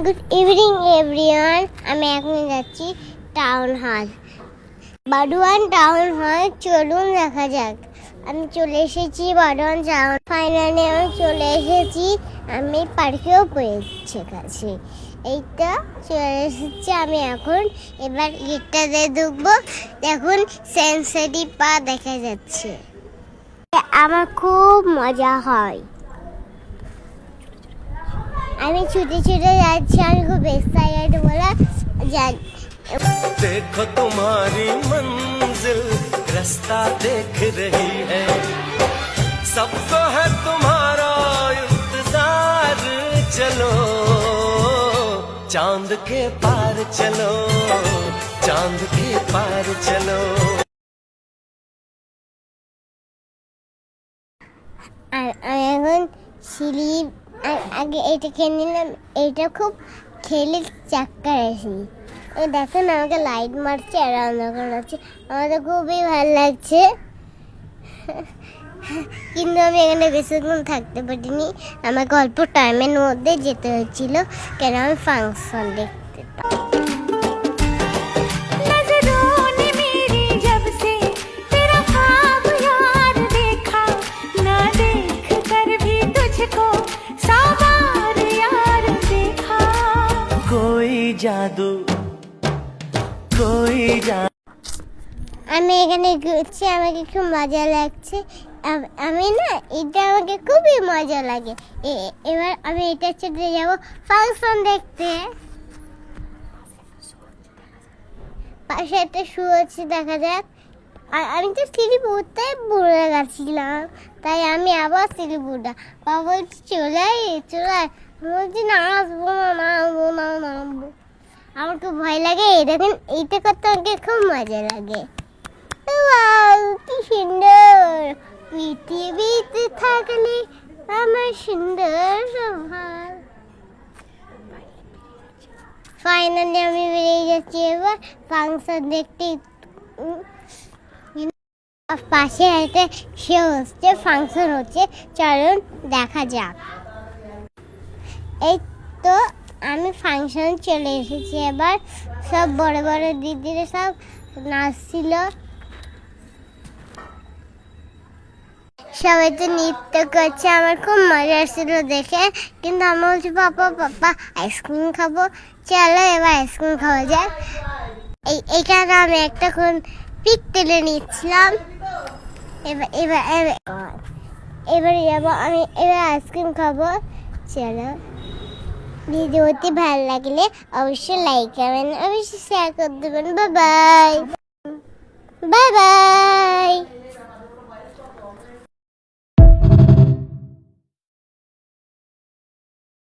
Good evening everyone. আমি এখন যাচ্ছি town hall, Burdwan town hall. চলুন দেখা যাক। আমি চলে এসেছি বাডুয়ান টাউন। ফাইনালি আমি চলে এসেছি। আমি পার্কেও পেয়েছি কাছে। এইটা চলে এসেছি আমি এখন। এবার গেটটা দিয়ে ঢুকবো। দেখুন সেন্সারি পা দেখা যাচ্ছে। আমার খুব মজা হয়। আমি ছুটে ছুটে যাচ্ছি। আমি খুব এক্সাইটেড বলে যাই। देखो तुम्हारी मंजिल रास्ता देख रही है, सबको है तुम्हारा इंतजार। चलो चांद के पार चलो, चांद के पार चलो। আমি এখন সিঁড়ি আগে এটা খেয়ে নিলাম। এটা খুব খেলে চাক্কার আসি। এই দেখুন আমাকে লাইট মারছে আর অন্ধকার আছে। আমার তো খুবই ভালো লাগছে, কিন্তু আমি এখানে বেশিক্ষণ থাকতে পারিনি। আমাকে অল্প টাইমের মধ্যে যেতে হয়েছিল, কেন আমি ফাংশন দেখতে। जादू कोई আমি এখানে ঘুরছি, আমাকে খুব মজা লাগছে। আমি না এটা আমাকে খুবই মজা লাগে। এবার আমি এটা চলে যাব ফাংশন দেখতে। পাশে একটা শু আছে, দেখা যাক। আমি তো সিঁড়ি উঠতে ভুলে গেছিলাম, তাই আমি আবার সিঁড়ি উঠা। বাবা বলছি চলে চলে, বলছি না আসবো না, নামবো না, নামবো। আমার খুব ভয় লাগে। দেখেন এইটা করতে আমাকে খুব মজা লাগে। কি সুন্দর পৃথিবীতে থাকলে আমার সুন্দর স্বভাব। ফাইনালি আমি বেরিয়ে যাচ্ছি এবার ফাংশন দেখতে। পাশে একটা সে হচ্ছে, ফাংশন হচ্ছে। চলুন দেখা যাক। এই তো আমি ফাংশন চলে এসেছি। এবার সব বড় বড় দিদিরা সব নাচছিল, সবাই তো নৃত্য করছে। আমার খুব মজা আসছিল দেখে, কিন্তু আমি বলছি পাপা পাপা আইসক্রিম খাবো। চলো এবার আইসক্রিম খাওয়া যায়। এইখানে আমি একটা পিক তুলে নিচ্ছিলাম। এবার যাবো আমি, এবার আইসক্রিম খাবো। চলো, ভিডিওটি ভালো লাগলে অবশ্যই লাইক করবেন, অবশ্যই শেয়ার করে দেবেন। Bye bye, bye bye.